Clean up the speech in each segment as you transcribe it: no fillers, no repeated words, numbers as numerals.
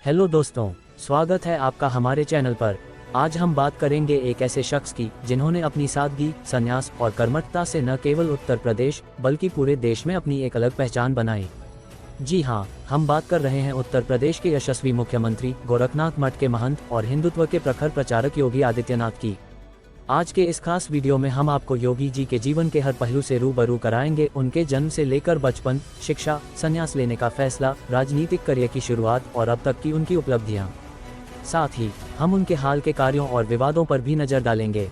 Hello दोस्तों, स्वागत है आपका हमारे चैनल पर। आज हम बात करेंगे एक ऐसे शख्स की जिन्होंने अपनी सादगी, संन्यास और कर्मठता से न केवल उत्तर प्रदेश बल्कि पूरे देश में अपनी एक अलग पहचान बनाई। जी हाँ, हम बात कर रहे हैं उत्तर प्रदेश के यशस्वी मुख्यमंत्री, गोरखनाथ मठ के महंत और हिंदुत्व के प्रखर प्रचारक योगी आदित्यनाथ की। आज के इस खास वीडियो में हम आपको योगी जी के जीवन के हर पहलू से रूबरू कराएंगे। उनके जन्म से लेकर बचपन, शिक्षा, संन्यास लेने का फैसला, राजनीतिक करियर की शुरुआत और अब तक की उनकी उपलब्धियां। साथ ही हम उनके हाल के कार्यों और विवादों पर भी नजर डालेंगे।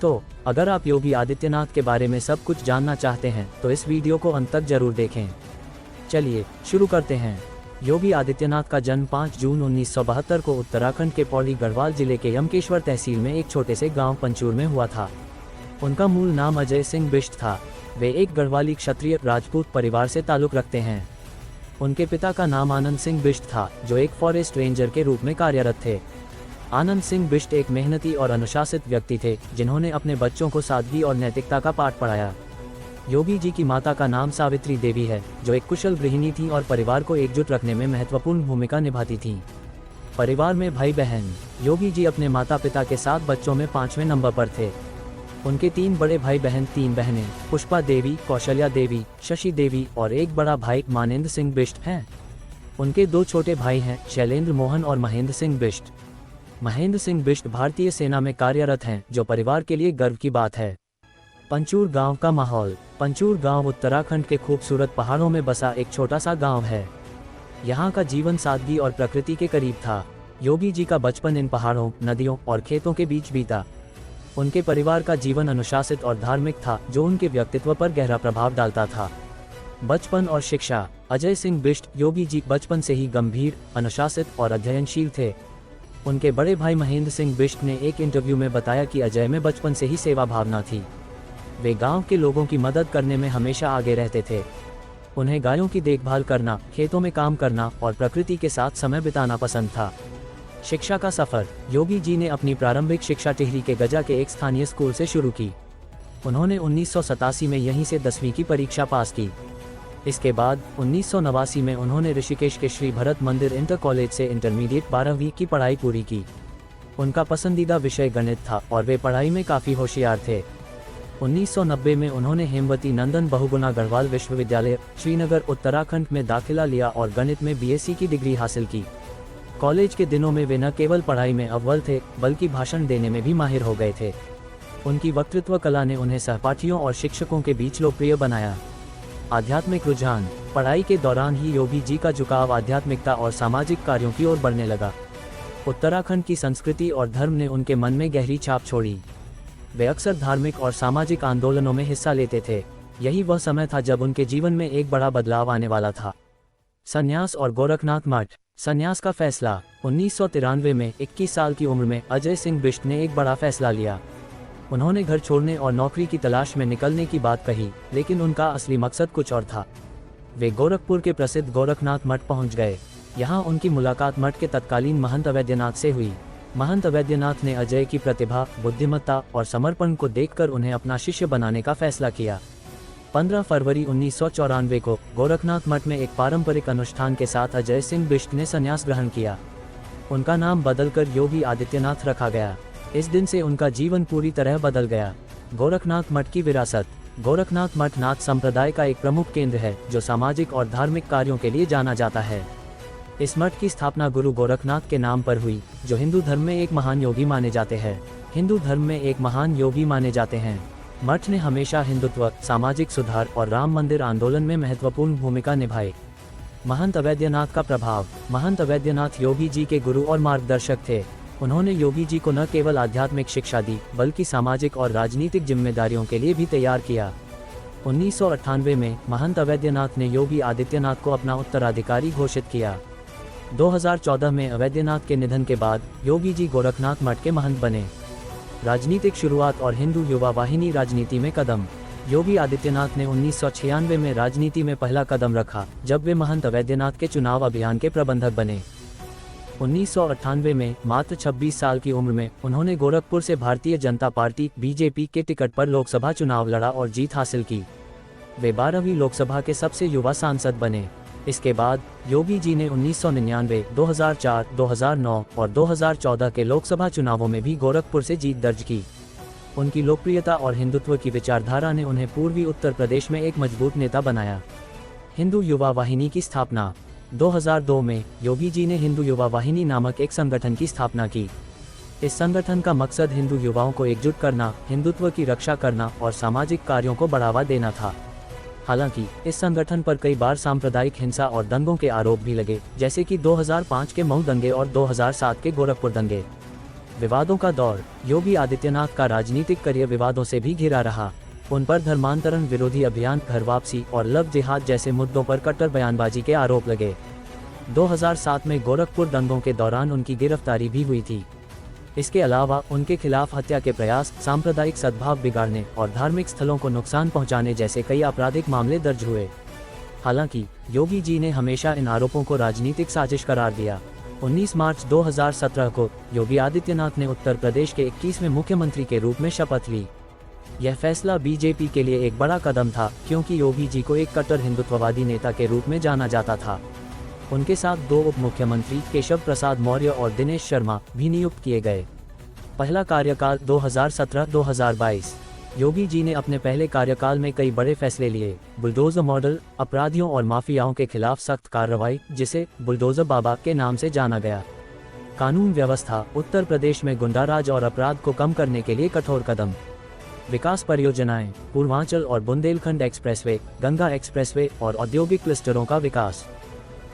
तो अगर आप योगी आदित्यनाथ के बारे में सब कुछ जानना चाहते हैं तो इस वीडियो को अंत तक जरूर देखें। चलिए शुरू करते हैं। योगी आदित्यनाथ का जन्म 5 जून 1972 को उत्तराखंड के पौड़ी गढ़वाल जिले के यमकेश्वर तहसील में एक छोटे से गांव पंचूर में हुआ था। उनका मूल नाम अजय सिंह बिष्ट था। वे एक गढ़वाली क्षत्रिय राजपूत परिवार से ताल्लुक रखते हैं। उनके पिता का नाम आनंद सिंह बिष्ट था, जो एक फॉरेस्ट रेंजर के रूप में कार्यरत थे। आनंद सिंह बिष्ट एक मेहनती और अनुशासित व्यक्ति थे, जिन्होंने अपने बच्चों को सादगी और नैतिकता का पाठ पढ़ाया। योगी जी की माता का नाम सावित्री देवी है, जो एक कुशल गृहिणी थी और परिवार को एकजुट रखने में महत्वपूर्ण भूमिका निभाती थीं। परिवार में भाई बहन। योगी जी अपने माता पिता के साथ बच्चों में 5वें नंबर पर थे। उनके 3 बड़े भाई बहन, 3 बहनें, पुष्पा देवी, कौशल्या देवी, शशि देवी और एक बड़ा भाई मानेंद्र सिंह बिष्ट हैं। उनके 2 छोटे भाई हैं, शैलेंद्र मोहन और महेंद्र सिंह बिष्ट। महेंद्र सिंह बिष्ट भारतीय सेना में कार्यरत हैं, जो परिवार के लिए गर्व की बात है। पंचूर गांव का माहौल। पंचूर गांव उत्तराखंड के खूबसूरत पहाड़ों में बसा एक छोटा सा गांव है। यहाँ का जीवन सादगी और प्रकृति के करीब था। योगी जी का बचपन इन पहाड़ों, नदियों और खेतों के बीच बीता। उनके परिवार का जीवन अनुशासित और धार्मिक था, जो उनके व्यक्तित्व पर गहरा प्रभाव डालता था। बचपन और शिक्षा। अजय सिंह बिष्ट। योगी जी बचपन से ही गंभीर, अनुशासित और अध्ययनशील थे। उनके बड़े भाई महेंद्र सिंह बिष्ट ने एक इंटरव्यू में बताया कि अजय में बचपन से ही सेवा भावना थी। वे गांव के लोगों की मदद करने में हमेशा आगे रहते थे। उन्हें गायों की देखभाल करना, खेतों में काम करना और प्रकृति के साथ समय बिताना पसंद था। शिक्षा का सफर। योगी जी ने अपनी प्रारंभिक शिक्षा टिहरी के गजा के एक स्थानीय स्कूल से शुरू की। उन्होंने 1987 में यहीं से 10वीं की परीक्षा पास की। इसके बाद 1989 में उन्होंने ऋषिकेश के श्री भरत मंदिर इंटर कॉलेज से इंटरमीडिएट 12वीं की पढ़ाई पूरी की। उनका पसंदीदा विषय गणित था और वे पढ़ाई में काफ़ी होशियार थे। 1990 में उन्होंने हेमवती नंदन बहुगुणा गढ़वाल विश्वविद्यालय, श्रीनगर, उत्तराखंड में दाखिला लिया और गणित में बीएससी की डिग्री हासिल की। कॉलेज के दिनों में वे न केवल पढ़ाई में अव्वल थे, बल्कि भाषण देने में भी माहिर हो गए थे। उनकी वक्तृत्व कला ने उन्हें सहपाठियों और शिक्षकों के बीच लोकप्रिय बनाया। आध्यात्मिक रुझान। पढ़ाई के दौरान ही योगी जी का झुकाव आध्यात्मिकता और सामाजिक कार्यों की ओर बढ़ने लगा। उत्तराखंड की संस्कृति और धर्म ने उनके मन में गहरी छाप छोड़ी। वे अक्सर धार्मिक और सामाजिक आंदोलनों में हिस्सा लेते थे। यही वह समय था जब उनके जीवन में एक बड़ा बदलाव आने वाला था। संन्यास और गोरखनाथ मठ। संन्यास का फैसला। 1993 में 21 साल की उम्र में अजय सिंह बिष्ट ने एक बड़ा फैसला लिया। उन्होंने घर छोड़ने और नौकरी की तलाश में निकलने की बात कही, लेकिन उनका असली मकसद कुछ और था। वे गोरखपुर के प्रसिद्ध गोरखनाथ मठ पहुंच गए। यहाँ उनकी मुलाकात मठ के तत्कालीन महंत अवैद्यनाथ से हुई। महंत अवैद्यनाथ ने अजय की प्रतिभा, बुद्धिमत्ता और समर्पण को देखकर उन्हें अपना शिष्य बनाने का फैसला किया। 15 फरवरी 1994 को गोरखनाथ मठ में एक पारंपरिक अनुष्ठान के साथ अजय सिंह बिष्ट ने संन्यास ग्रहण किया। उनका नाम बदलकर योगी आदित्यनाथ रखा गया। इस दिन से उनका जीवन पूरी तरह बदल गया। गोरखनाथ मठ की विरासत। गोरखनाथ मठ नाथ संप्रदाय का एक प्रमुख केंद्र है, जो सामाजिक और धार्मिक कार्यों के लिए जाना जाता है। इस मठ की स्थापना गुरु गोरखनाथ के नाम पर हुई, जो हिंदू धर्म में एक महान योगी माने जाते हैं। मठ ने हमेशा हिंदुत्व, सामाजिक सुधार और राम मंदिर आंदोलन में महत्वपूर्ण भूमिका निभाई। महंत अवैद्यनाथ का प्रभाव। महंत अवैद्यनाथ योगी जी के गुरु और मार्गदर्शक थे। उन्होंने योगी जी को न केवल आध्यात्मिक शिक्षा दी, बल्कि सामाजिक और राजनीतिक जिम्मेदारियों के लिए भी तैयार किया। 1998 में महंत अवैद्यनाथ ने योगी आदित्यनाथ को अपना उत्तराधिकारी घोषित किया। 2014 में अवैद्यनाथ के निधन के बाद योगी जी गोरखनाथ मठ के महंत बने। राजनीतिक शुरुआत और हिंदू युवा वाहिनी राजनीति में कदम। योगी आदित्यनाथ ने 1996 में राजनीति में पहला कदम रखा, जब वे महंत अवैद्यनाथ के चुनाव अभियान के प्रबंधक बने। 1998 में मात्र 26 साल की उम्र में उन्होंने गोरखपुर से भारतीय जनता पार्टी (बीजेपी) के टिकट पर लोकसभा चुनाव लड़ा और जीत हासिल की। वे 12वीं लोकसभा के सबसे युवा सांसद बने। इसके बाद योगी जी ने 1999, 2004, 2009 और 2014 के लोकसभा चुनावों में भी गोरखपुर से जीत दर्ज की। उनकी लोकप्रियता और हिंदुत्व की विचारधारा ने उन्हें पूर्वी उत्तर प्रदेश में एक मजबूत नेता बनाया। हिंदू युवा वाहिनी की स्थापना। 2002 में योगी जी ने हिंदू युवा वाहिनी नामक एक संगठन की स्थापना की। इस संगठन का मकसद हिंदू युवाओं को एकजुट करना, हिंदुत्व की रक्षा करना और सामाजिक कार्यों को बढ़ावा देना था। हालांकि इस संगठन पर कई बार सांप्रदायिक हिंसा और दंगों के आरोप भी लगे, जैसे कि 2005 के मऊ दंगे और 2007 के गोरखपुर दंगे। विवादों का दौर। योगी आदित्यनाथ का राजनीतिक करियर विवादों से भी घिरा रहा। उन पर धर्मांतरण विरोधी अभियान, घर वापसी और लव जिहाद जैसे मुद्दों पर कट्टर बयानबाजी के आरोप लगे। 2007 में गोरखपुर दंगों के दौरान उनकी गिरफ्तारी भी हुई थी। इसके अलावा उनके खिलाफ हत्या के प्रयास, सांप्रदायिक सद्भाव बिगाड़ने और धार्मिक स्थलों को नुकसान पहुंचाने जैसे कई आपराधिक मामले दर्ज हुए। हालांकि योगी जी ने हमेशा इन आरोपों को राजनीतिक साजिश करार दिया। 19 मार्च 2017 को योगी आदित्यनाथ ने उत्तर प्रदेश के 21वें मुख्यमंत्री के रूप में शपथ ली। यह फैसला बीजेपी के लिए एक बड़ा कदम था, क्योंकि योगी जी को एक कट्टर हिंदुत्ववादी नेता के रूप में जाना जाता था। उनके साथ 2 उप मुख्यमंत्री केशव प्रसाद मौर्य और दिनेश शर्मा भी नियुक्त किए गए। पहला कार्यकाल 2017-2022। योगी जी ने अपने पहले कार्यकाल में कई बड़े फैसले लिए। बुलडोजर मॉडल, अपराधियों और माफियाओं के खिलाफ सख्त कार्रवाई, जिसे बुलडोजर बाबा के नाम से जाना गया। कानून व्यवस्था। उत्तर प्रदेश में गुंडाराज और अपराध को कम करने के लिए कठोर कदम। विकास परियोजनाएं। पूर्वांचल और बुंदेलखंड एक्सप्रेसवे, गंगा एक्सप्रेसवे और औद्योगिक क्लस्टरों का विकास।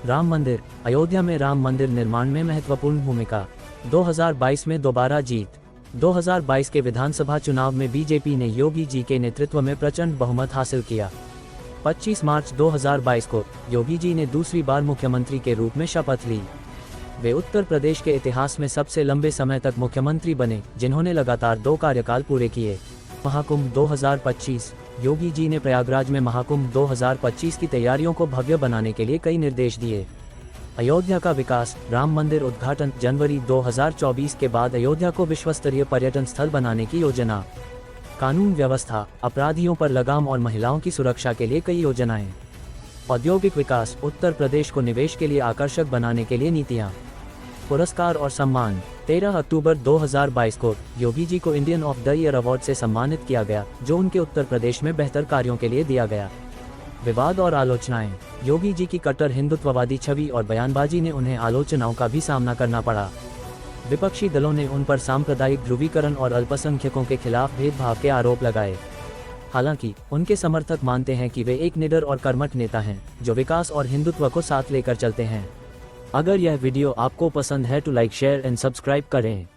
राम मंदिर। अयोध्या में राम मंदिर निर्माण में महत्वपूर्ण भूमिका। 2022 में दोबारा जीत। 2022 के विधानसभा चुनाव में बीजेपी ने योगी जी के नेतृत्व में प्रचंड बहुमत हासिल किया। 25 मार्च 2022 को योगी जी ने दूसरी बार मुख्यमंत्री के रूप में शपथ ली। वे उत्तर प्रदेश के इतिहास में सबसे लंबे समय तक मुख्यमंत्री बने, जिन्होंने लगातार 2 कार्यकाल पूरे किए। महाकुंभ 2025। योगी जी ने प्रयागराज में महाकुंभ 2025 की तैयारियों को भव्य बनाने के लिए कई निर्देश दिए। अयोध्या का विकास। राम मंदिर उद्घाटन। जनवरी 2024 के बाद अयोध्या को विश्वस्तरीय पर्यटन स्थल बनाने की योजना। कानून व्यवस्था। अपराधियों पर लगाम और महिलाओं की सुरक्षा के लिए कई योजनाएं। औद्योगिक विकास। उत्तर प्रदेश को निवेश के लिए आकर्षक बनाने के लिए नीतियां। पुरस्कार और सम्मान। 13 अक्टूबर 2022 को योगी जी को Indian of the year award से सम्मानित किया गया, जो उनके उत्तर प्रदेश में बेहतर कार्यों के लिए दिया गया। विवाद और आलोचनाएं। योगी जी की कट्टर हिंदुत्ववादी छवि और बयानबाजी ने उन्हें आलोचनाओं का भी सामना करना पड़ा। विपक्षी दलों ने उन पर सांप्रदायिक ध्रुवीकरण और अल्पसंख्यकों के खिलाफ भेदभाव के आरोप लगाए। हालांकि उनके समर्थक मानते हैं कि वे एक निडर और कर्मठ नेता हैं, जो विकास और हिंदुत्व को साथ लेकर चलते हैं। अगर यह वीडियो आपको पसंद है तो लाइक, शेयर एंड सब्सक्राइब करें।